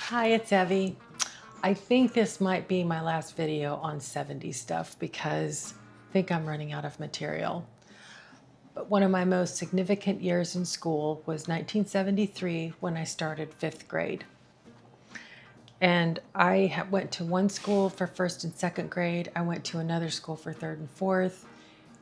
Hi, it's Evie. I think this might be my last video on 70s stuff because I think I'm running out of material. But one of my most significant years in school was 1973 when I started 5th grade. And I went to one school for 1st and 2nd grade. I went to another school for 3rd and 4th.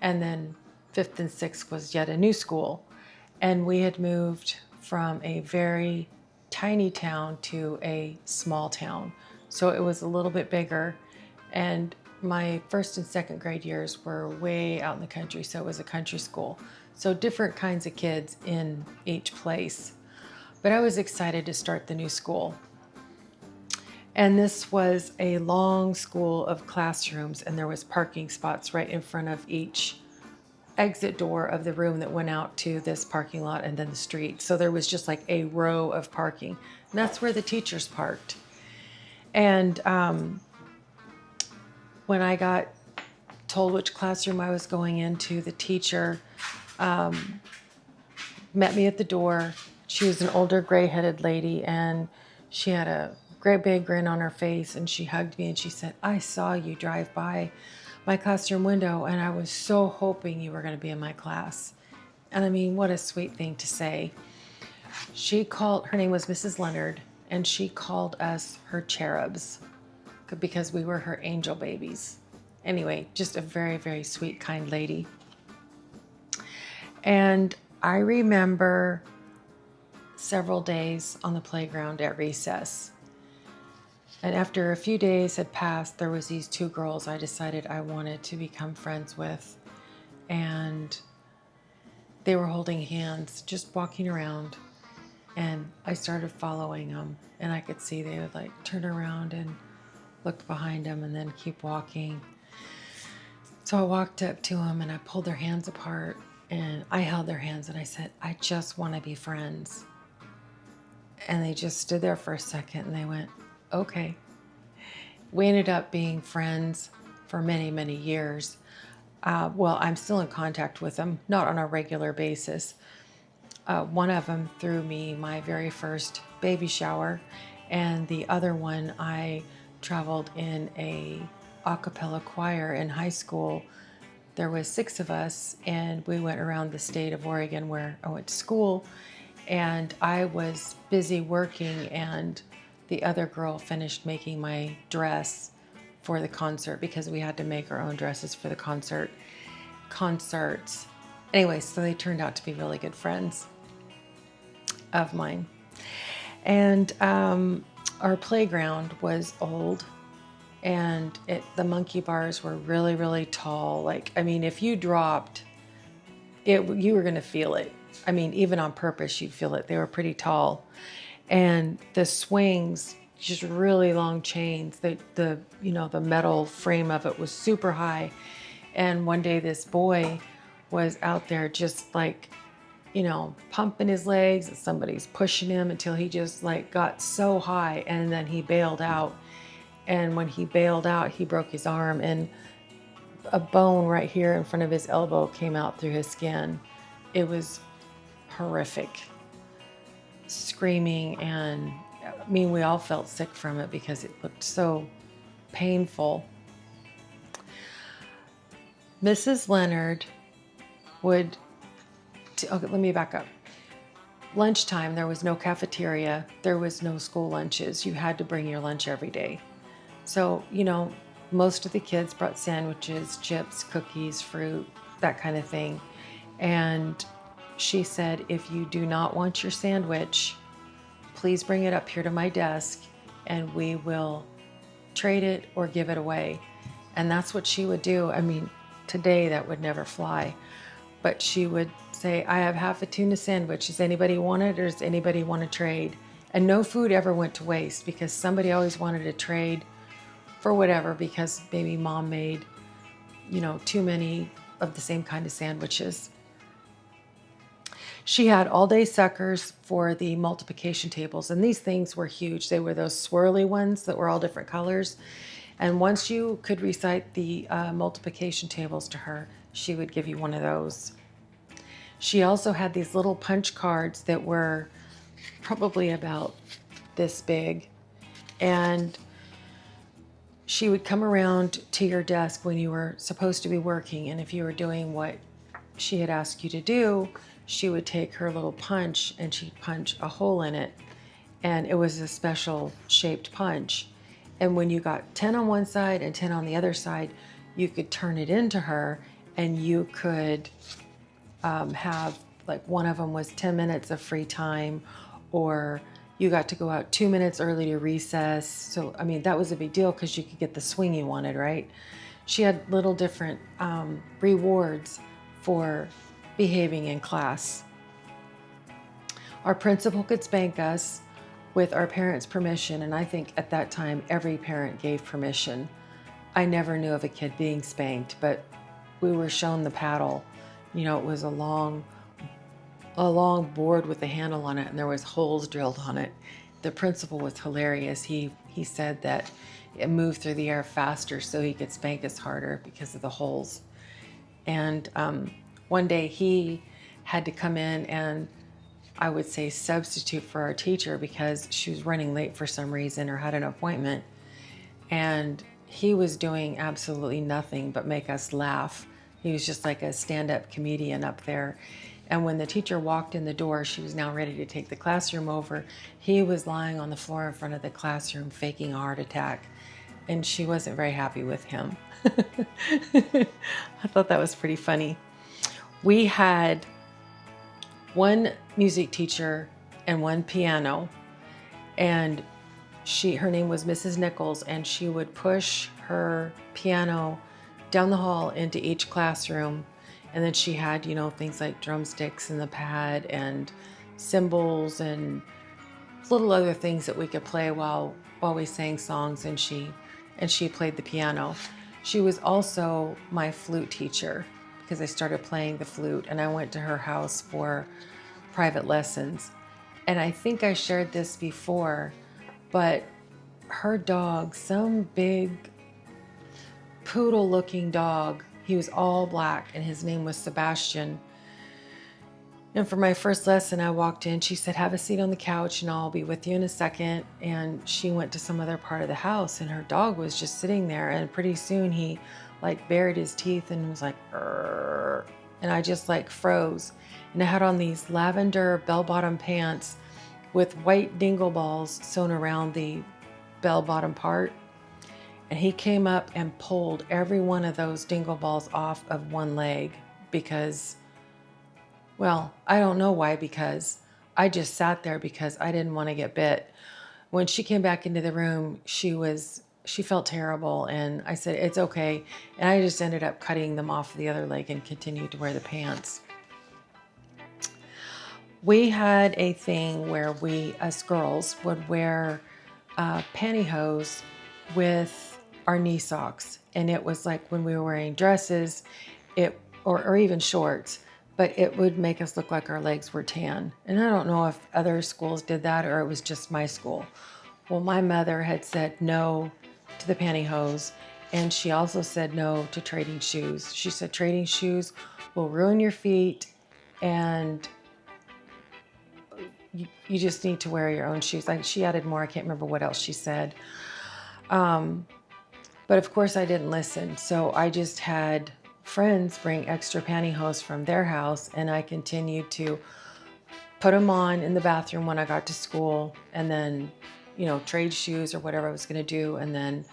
And then 5th and 6th was yet a new school. And we had moved from a very tiny town to a small town. So it was a little bit bigger. And my 1st and 2nd grade years were way out in the country. So it was a country school. So different kinds of kids in each place. But I was excited to start the new school. And this was a long school of classrooms, and there was parking spots right in front of each exit door of the room that went out to this parking lot and then the street. So there was just like a row of parking. And that's where the teachers parked. And when I got told which classroom I was going into, the teacher met me at the door. She was an older gray-headed lady, and she had a great big grin on her face, and she hugged me and she said, "I saw you drive by my classroom window and I was so hoping you were going to be in my class." And I mean, what a sweet thing to say. Her name was Mrs. Leonard, and she called us her cherubs because we were her angel babies. Anyway, just a very, very sweet, kind lady. And I remember several days on the playground at recess. And after a few days had passed, there was these two girls I decided I wanted to become friends with. And they were holding hands, just walking around. And I started following them. And I could see they would like turn around and look behind them and then keep walking. So I walked up to them and I pulled their hands apart and I held their hands and I said, "I just want to be friends." And they just stood there for a second and they went, "Okay." We ended up being friends for many, many years. Well, I'm still in contact with them, not on a regular basis. One of them threw me my very first baby shower, and the other one I traveled in a a cappella choir in high school. There was 6 of us, and we went around the state of Oregon where I went to school, and I was busy working, and the other girl finished making my dress for the concert because we had to make our own dresses for the concerts. Anyway, so they turned out to be really good friends of mine. And our playground was old, and the monkey bars were really, really tall. Like, I mean, if you dropped it, you were going to feel it. I mean, even on purpose, you'd feel it. They were pretty tall. And the swings, just really long chains. The metal frame of it was super high. And one day this boy was out there just like, pumping his legs, and somebody's pushing him until he just like got so high, and then he bailed out. And when he bailed out, he broke his arm, and a bone right here in front of his elbow came out through his skin. It was horrific. Screaming, and I mean, we all felt sick from it because it looked so painful. Mrs. Leonard would, okay, let me back up. Lunchtime, there was no cafeteria. There was no school lunches. You had to bring your lunch every day. So, most of the kids brought sandwiches, chips, cookies, fruit, that kind of thing. And she said, "If you do not want your sandwich, please bring it up here to my desk and we will trade it or give it away." And that's what she would do. I mean, today that would never fly. But she would say, "I have half a tuna sandwich. Does anybody want it, or does anybody want to trade?" And no food ever went to waste because somebody always wanted to trade for whatever, because maybe mom made, too many of the same kind of sandwiches. She had all-day suckers for the multiplication tables, and these things were huge. They were those swirly ones that were all different colors. And once you could recite the multiplication tables to her, she would give you one of those. She also had these little punch cards that were probably about this big, And she would come around to your desk when you were supposed to be working, and if you were doing what she had asked you to do, she would take her little punch and she'd punch a hole in it, and it was a special shaped punch. And when you got 10 on one side and 10 on the other side, you could turn it into her, and you could have, like, one of them was 10 minutes of free time, or you got to go out 2 minutes early to recess. So, I mean, that was a big deal because you could get the swing you wanted, right? She had little different rewards for behaving in class. Our principal could spank us with our parents' permission, and I think at that time every parent gave permission. I never knew of a kid being spanked, but we were shown the paddle. You know, it was a long board with a handle on it, and there was holes drilled on it. The principal was hilarious. He said that it moved through the air faster so he could spank us harder because of the holes. And one day he had to come in and, I would say, substitute for our teacher because she was running late for some reason or had an appointment. And he was doing absolutely nothing but make us laugh. He was just like a stand-up comedian up there. And when the teacher walked in the door, she was now ready to take the classroom over. He was lying on the floor in front of the classroom faking a heart attack. And she wasn't very happy with him. I thought that was pretty funny. We had one music teacher and one piano, and her name was Mrs. Nichols, and she would push her piano down the hall into each classroom. And then she had, you know, things like drumsticks in the pad and cymbals and little other things that we could play while we sang songs, and she played the piano. She was also my flute teacher because I started playing the flute, and I went to her house for private lessons. And I think I shared this before, but her dog, some big poodle looking dog, he was all black, and his name was Sebastian. And for my first lesson, I walked in, she said, "Have a seat on the couch and I'll be with you in a second." And she went to some other part of the house, and her dog was just sitting there, and pretty soon he like bared his teeth and was like, "Arr." And I just like froze. And I had on these lavender bell-bottom pants with white dingle balls sewn around the bell-bottom part. And he came up and pulled every one of those dingle balls off of one leg because, well, I don't know why, because I just sat there because I didn't want to get bit. When she came back into the room, she felt terrible, and I said, "It's okay." And I just ended up cutting them off the other leg and continued to wear the pants. We had a thing where we, us girls, would wear pantyhose with our knee socks. And it was like when we were wearing dresses, or even shorts, but it would make us look like our legs were tan. And I don't know if other schools did that or it was just my school. Well, my mother had said no to the pantyhose, and she also said no to trading shoes. She said trading shoes will ruin your feet, and you just need to wear your own shoes. Like, she added more. I can't remember what else she said. But of course I didn't listen. So I just had friends bring extra pantyhose from their house, and I continued to put them on in the bathroom when I got to school, and then, you know, trade shoes or whatever I was going to do. And then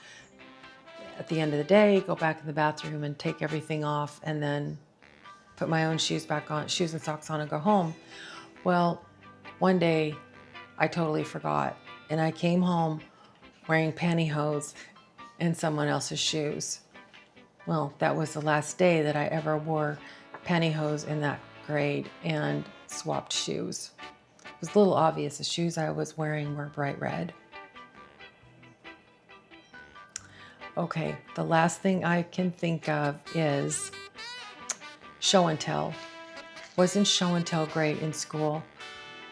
at the end of the day, go back in the bathroom and take everything off, and then put my own shoes back on, shoes and socks on, and go home. Well, one day I totally forgot, and I came home wearing pantyhose and someone else's shoes. Well, that was the last day that I ever wore pantyhose in that grade and swapped shoes. It was a little obvious. The shoes I was wearing were bright red. Okay, the last thing I can think of is show and tell. Wasn't show and tell great in school?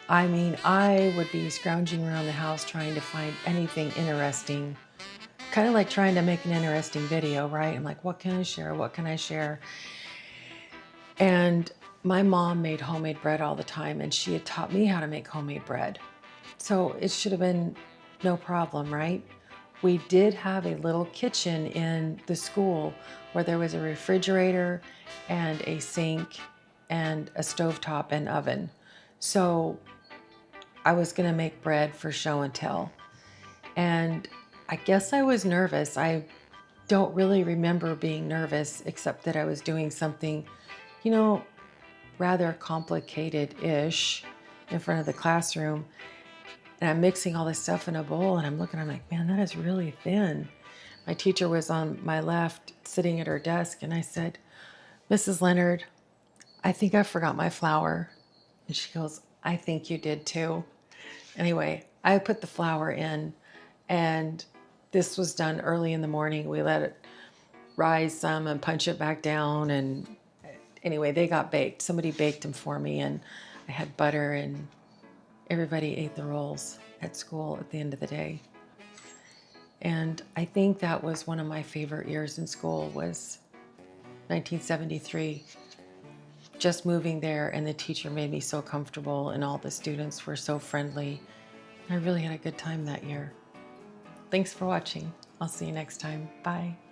I mean, I would be scrounging around the house trying to find anything interesting, kind of like trying to make an interesting video, right? I'm like, what can I share? What can I share? And my mom made homemade bread all the time, and she had taught me how to make homemade bread. So it should have been no problem, right? We did have a little kitchen in the school where there was a refrigerator and a sink and a stovetop and oven. So I was gonna make bread for show and tell. And I guess I was nervous. I don't really remember being nervous, except that I was doing something, you know, rather complicated-ish in front of the classroom. And I'm mixing all this stuff in a bowl and I'm looking, I'm like, man, that is really thin. My teacher was on my left sitting at her desk and I said, Mrs. Leonard, I think I forgot my flour. And she goes, I think you did too. Anyway, I put the flour in and this was done early in the morning. We let it rise some and punch it back down. And anyway, they got baked. Somebody baked them for me and I had butter and everybody ate the rolls at school at the end of the day. And I think that was one of my favorite years in school was 1973. Just moving there and the teacher made me so comfortable and all the students were so friendly. I really had a good time that year. Thanks for watching. I'll see you next time. Bye.